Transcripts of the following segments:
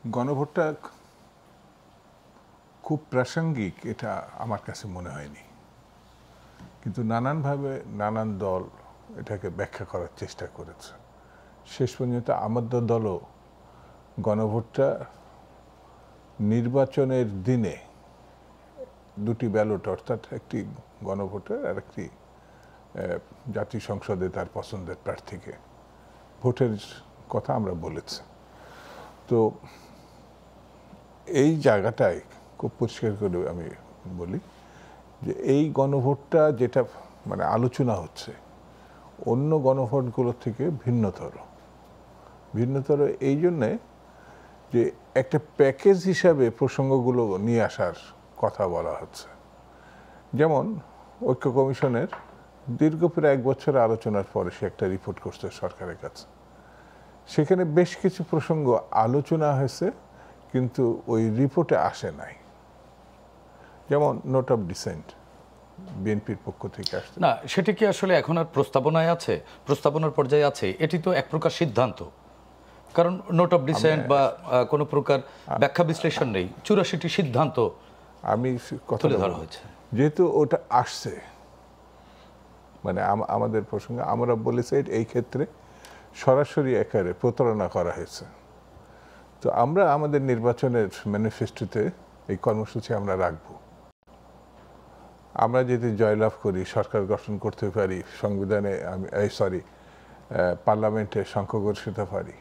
গণভোটটা খুব প্রাসঙ্গিক এটা আমার কাছে মনে হয়নি, কিন্তু নানানভাবে নানান দল এটাকে ব্যাখ্যা করার চেষ্টা করেছে। শেষ পর্যন্ত আমাদের দলও গণভোটটা নির্বাচনের দিনে দুটি ব্যালট, অর্থাৎ একটি গণভোটের আর একটি জাতীয় সংসদে তার পছন্দের প্রার্থীকে ভোটের কথা আমরা বলেছি। তো এই জায়গাটায় খুব পরিষ্কার করে আমি বলি যে এই গণভোটটা যেটা মানে আলোচনা হচ্ছে অন্য গণভোটগুলোর থেকে ভিন্নতর এই জন্যে যে একটা প্যাকেজ হিসাবে প্রসঙ্গগুলো নিয়ে আসার কথা বলা হচ্ছে। যেমন ঐক্য কমিশনের দীর্ঘ প্রায় 1 বছর আলোচনার পরে সে একটা রিপোর্ট করছে সরকারের কাছে। সেখানে বেশ কিছু প্রসঙ্গ আলোচনা হয়েছে কিন্তু ওই রিপোর্টে আসে নাই। যেমন নোট অফ ডিসেন্ট বিএনপির পক্ষ থেকে আসছে না, সেটি কি আসলে এখন আর প্রস্তাবনায় আছে, প্রস্তাবনার পর্যায়ে আছে? এটি তো এক প্রকার সিদ্ধান্ত, কারণ নোট অফ ডিসেন্ট বা কোনো প্রকার ব্যাখ্যা বিশ্লেষণ নেই, 84টি সিদ্ধান্ত আমি কথা তুলে ধরা হয়েছে। যেহেতু ওটা আসছে মানে আমাদের প্রসঙ্গে আমরা বলেছি এই ক্ষেত্রে সরাসরি একারে প্রতারণা করা হয়েছে। তো আমরা আমাদের নির্বাচনের ম্যানিফেস্টোতে এই কর্মসূচি আমরা রাখব। আমরা যদি জয়লাভ করি, সরকার গঠন করতে পারি, সংবিধানে পার্লামেন্টে সংখ্যাগরিষ্ঠতা পারি,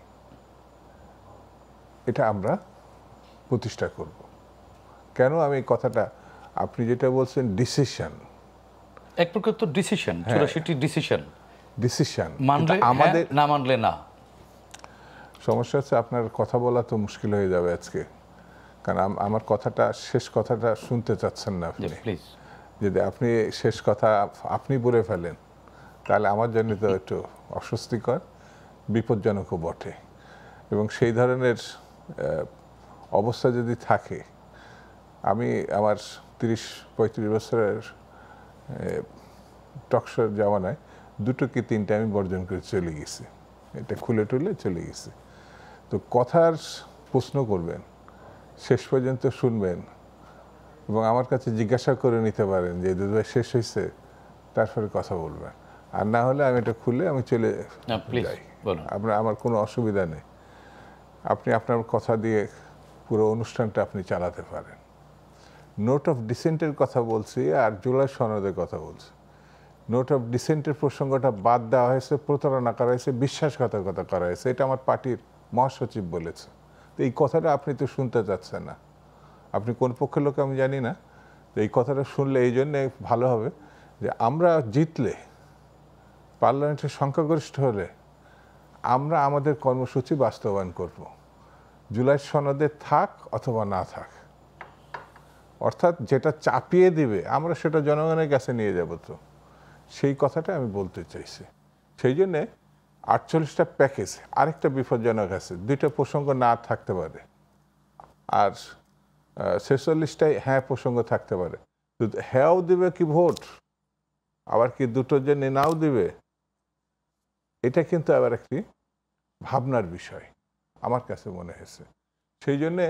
এটা আমরা প্রতিষ্ঠা করব। কেন আমি কথাটা, আপনি যেটা বলছেন ডিসিশন, এক প্রকার তো ডিসিশন, 84টি ডিসিশন মানলে আমাদের না মানলে না। সমস্যা হচ্ছে আপনার কথা বলা তো মুশকিল হয়ে যাবে আজকে, কারণ আমার কথাটা শেষ কথাটা শুনতে চাচ্ছেন না আপনি। প্লিজ, যদি আপনি শেষ কথা আপনি বলে ফেলেন তাহলে আমার জন্য তো একটু অস্বস্তিকর, বিপজ্জনকও বটে। এবং সেই ধরনের অবস্থা যদি থাকে, আমি আমার 30-35 বছরের টকশোর জামানায় 2 কি 3টে আমি বর্জন করে চলে গেছি, এটা খুলে টুলে চলে গেছি। তো কথার প্রশ্ন করবেন, শেষ পর্যন্ত শুনবেন এবং আমার কাছে জিজ্ঞাসা করে নিতে পারেন যে দুধ শেষ হয়েছে, তারপরে কথা বলবেন। আর না হলে আমি এটা খুলে আমি চলে যাই, আমার কোনো অসুবিধা নেই। আপনি আপনার কথা দিয়ে পুরো অনুষ্ঠানটা আপনি চালাতে পারেন। নোট অফ ডিসেন্টের কথা বলছি আর জুলাই সনদের কথা বলছি। নোট অফ ডিসেন্টের প্রসঙ্গটা বাদ দেওয়া হয়েছে, প্রতারণা করা হয়েছে, বিশ্বাসঘাতকতা করা হয়েছে, এটা আমার পার্টির মহাসচিব বলেছে। তো এই কথাটা আপনি তো শুনতে চাচ্ছেন না, আপনি কোন পক্ষের লোক আমি জানি না। তো এই কথাটা শুনলে এই জন্যে ভালো হবে যে আমরা জিতলে, পার্লামেন্টের সংখ্যাগরিষ্ঠ হলে আমরা আমাদের কর্মসূচি বাস্তবায়ন করব, জুলাই সনদে থাক অথবা না থাক। অর্থাৎ যেটা চাপিয়ে দিবে আমরা সেটা জনগণের কাছে নিয়ে যাব। তো সেই কথাটা আমি বলতে চাইছি। সেই জন্যে 48টা প্যাকেজ আরেকটা বিপজ্জনক আছে, 2টা প্রসঙ্গ না থাকতে পারে আর 46টাই হ্যাঁ প্রসঙ্গ থাকতে পারে। হ্যাঁও দিবে কি ভোট, আবার কি দুটোর জন্য নাও দিবে, এটা কিন্তু আবার একটি ভাবনার বিষয় আমার কাছে মনে হয়েছে। সেই জন্যে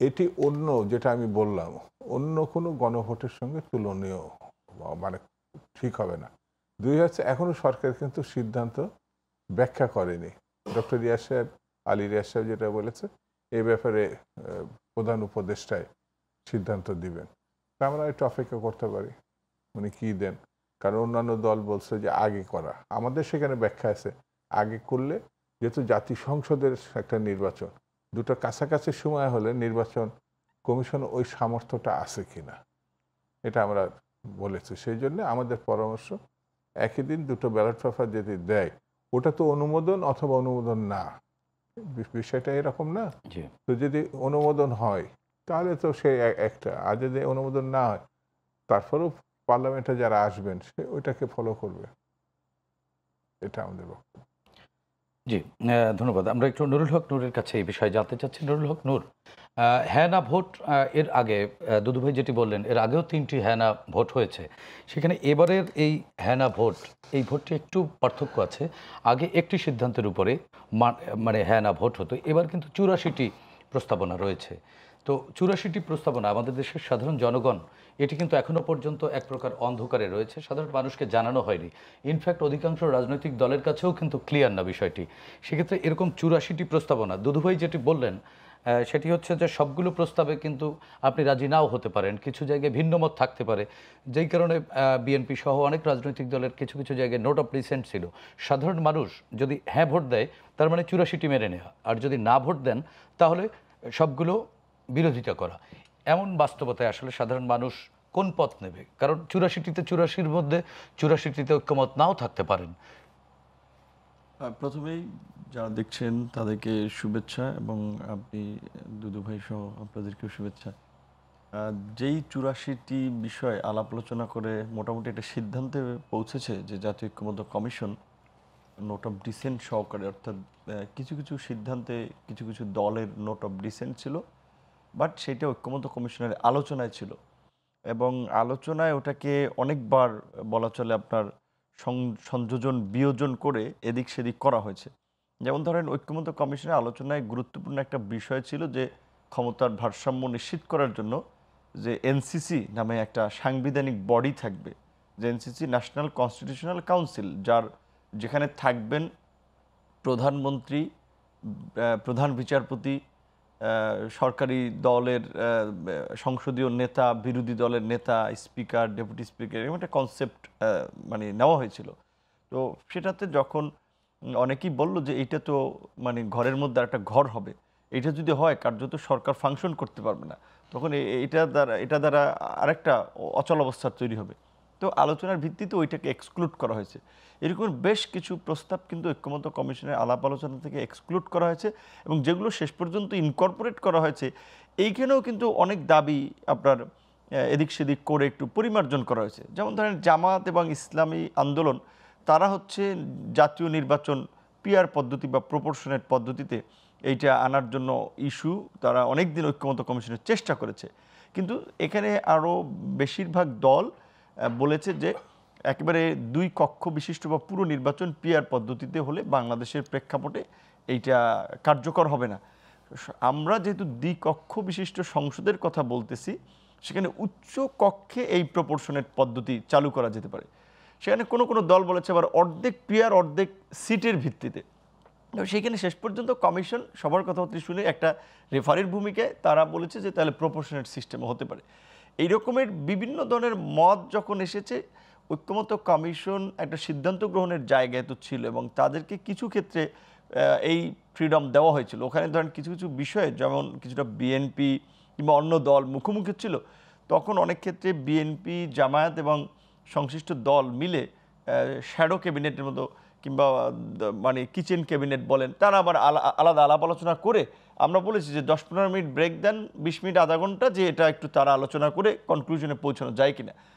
এটি অন্য, যেটা আমি বললাম, অন্য কোনো গণভোটের সঙ্গে তুলনীয় মানে ঠিক হবে না। এখনো সরকার কিন্তু সিদ্ধান্ত ব্যাখ্যা করেনি। ডক্টর রিয়াজ সাহেব, আলী রিয়াজ সাহেব যেটা বলেছে, এই ব্যাপারে প্রধান উপদেষ্টায় সিদ্ধান্ত দিবেন। আমরা একটু অপেক্ষা করতে পারি উনি কি দেন, কারণ অন্যান্য দল বলছে যে আগে করা। আমাদের সেখানে ব্যাখ্যা আছে আগে করলে, যেহেতু জাতীয় সংসদের একটা নির্বাচন, দুটো কাছাকাছি সময় হলে নির্বাচন কমিশন ওই সামর্থ্যটা আছে কিনা এটা আমরা বলেছি। সেই জন্য আমাদের পরামর্শ একই দিন 2টো ব্যালট পেপার যদি দেয়, ওটা তো অনুমোদন অথবা অনুমোদন না, বিষয়টা এরকম না। তো যদি অনুমোদন হয় তাহলে তো সে একটা, আর যদি অনুমোদন না হয় তারপরেও পার্লামেন্টে যারা আসবেন সে ওইটাকে ফলো করবে, এটা আমাদের বক্তব্য। জি, ধন্যবাদ। আমরা একটু নুরুল হক নূরের কাছে এই বিষয়ে জানতে চাচ্ছি। নুরুল হক নূর, হ্যাঁ না ভোট, এর আগে দুদু ভাই যেটি বললেন, এর আগেও 3টি হ্যাঁ না ভোট হয়েছে। সেখানে এবারের এই হ্যাঁ না ভোট, এই ভোটটি একটু পার্থক্য আছে। আগে একটি সিদ্ধান্তের উপরে মানে হ্যাঁ না ভোট হতো, এবার কিন্তু 84টি প্রস্তাবনা রয়েছে। তো ৮৪টি প্রস্তাবনা আমাদের দেশের সাধারণ জনগণ এটি কিন্তু এখনো পর্যন্ত এক প্রকার অন্ধকারে রয়েছে, সাধারণ মানুষকে জানানো হয়নি। ইনফ্যাক্ট অধিকাংশ রাজনৈতিক দলের কাছেও কিন্তু ক্লিয়ার না বিষয়টি। সেক্ষেত্রে এরকম ৮৪টি প্রস্তাবনা দুদুভাই যেটি বললেন, সেটি হচ্ছে যে সবগুলো প্রস্তাবে কিন্তু আপনি রাজি নাও হতে পারেন, কিছু জায়গায় ভিন্নমত থাকতে পারে, যেই কারণে বিএনপি সহ অনেক রাজনৈতিক দলের কিছু কিছু জায়গায় নোট অফ ডিসেন্ট ছিল। সাধারণ মানুষ যদি হ্যাঁ ভোট দেয় তার মানে ৮৪টি মেনে নেওয়া, আর যদি না ভোট দেন তাহলে সবগুলো বিরোধিতা করা। এমন বাস্তবতায় আসলে সাধারণ মানুষ কোন পথ নেবে? কারণ ৮৪টিতে ৮৪-র মধ্যে ৮৪টিতে ঐক্যমত নাও থাকতে পারেন। প্রথমেই যারা দেখছেন তাদেরকে শুভেচ্ছা, এবং আপনি দুদু ভাই সহ আপনাদেরকেও শুভেচ্ছা। যেই ৮৪টি বিষয় আলাপ আলোচনা করে মোটামুটি একটা সিদ্ধান্তে পৌঁছেছে যে জাতীয় ঐক্যমত্য কমিশন নোট অফ ডিসেন্ট সহকারে, অর্থাৎ কিছু কিছু সিদ্ধান্তে কিছু কিছু দলের নোট অফ ডিসেন্ট ছিল, বাট সেটা ঐক্যমত্য কমিশনের আলোচনায় ছিল, এবং আলোচনায় ওটাকে অনেকবার বলা চলে আপনার সংযোজন বিয়োজন করে এদিক সেদিক করা হয়েছে। যেমন ধরেন, ঐক্যমত্য কমিশনের আলোচনায় গুরুত্বপূর্ণ একটা বিষয় ছিল যে ক্ষমতার ভারসাম্য নিশ্চিত করার জন্য যে এনসিসি নামে একটা সাংবিধানিক বডি থাকবে, যে এনসিসি ন্যাশনাল কনস্টিটিউশনাল কাউন্সিল, যেখানে থাকবেন প্রধানমন্ত্রী, প্রধান বিচারপতি, সরকারি দলের সংসদীয় নেতা, বিরোধী দলের নেতা, স্পিকার, ডেপুটি স্পিকার, এরকম একটা কনসেপ্ট মানে নেওয়া হয়েছিল। তো সেটাতে যখন অনেকেই বলল যে এইটা তো মানে ঘরের মধ্যে একটা ঘর হবে, এটা যদি হয় কার্যত সরকার ফাংশন করতে পারবে না, তখন এটা দ্বারা আরেকটা অচল অবস্থা তৈরি হবে। তো আলোচনার ভিত্তিতে ওইটাকে এক্সক্লুড করা হয়েছে। এরকম বেশ কিছু প্রস্তাব কিন্তু ঐক্যমত্য কমিশনের আলাপ আলোচনা থেকে এক্সক্লুড করা হয়েছে, এবং যেগুলো শেষ পর্যন্ত ইনকর্পোরেট করা হয়েছে এইখানেও কিন্তু অনেক দাবি আপনার এদিক সেদিক করে একটু পরিমার্জন করা হয়েছে। যেমন ধরেন, জামাত এবং ইসলামী আন্দোলন, তারা হচ্ছে জাতীয় নির্বাচন পিআর পদ্ধতি বা প্রপোর্শনেট পদ্ধতিতে এইটা আনার জন্য ইস্যু, তারা অনেক দিন ঐক্যমত্য কমিশনের চেষ্টা করেছে। কিন্তু এখানে আরও বেশিরভাগ দল বলেছে যে একেবারে 2 কক্ষ বিশিষ্ট বা পুরো নির্বাচন পিআর পদ্ধতিতে হলে বাংলাদেশের প্রেক্ষাপটে এইটা কার্যকর হবে না। আমরা যেহেতু 2 কক্ষ বিশিষ্ট সংসদের কথা বলতেছি, সেখানে উচ্চ কক্ষে এই প্রপোর্শনেট পদ্ধতি চালু করা যেতে পারে। সেখানে কোনো কোনো দল বলেছে আবার অর্ধেক পিআর অর্ধেক সিটের ভিত্তিতে। সেইখানে শেষ পর্যন্ত কমিশন সবার কথাবার্তা শুনে একটা রেফারির ভূমিকায় তারা বলেছে যে তাহলে প্রপোর্শনেট সিস্টেম হতে পারে। এই রকমের বিভিন্ন ধরনের মত যখন এসেছে, ঐক্যমত্য কমিশন একটা সিদ্ধান্ত গ্রহণের জায়গায় তো ছিল, এবং তাদেরকে কিছু ক্ষেত্রে এই ফ্রিডম দেওয়া হয়েছিল। ওখানে ধরেন কিছু কিছু বিষয়ে, যেমন কিছুটা বিএনপি কিংবা অন্য দল মুখোমুখি ছিল, তখন অনেক ক্ষেত্রে বিএনপি, জামায়াত এবং সংশ্লিষ্ট দল মিলে শ্যাডো ক্যাবিনেটের মতো কিংবা মানে কিচেন ক্যাবিনেট বলেন, তারা আবার আলাদা আলাপ আলোচনা করে, আমরা বলেছি যে 10-15 মিনিট ব্রেক দেন, 20 মিনিট আধা ঘন্টা, যে এটা একটু তারা আলোচনা করে কনক্লুশনে পৌঁছানো যায় কিনা।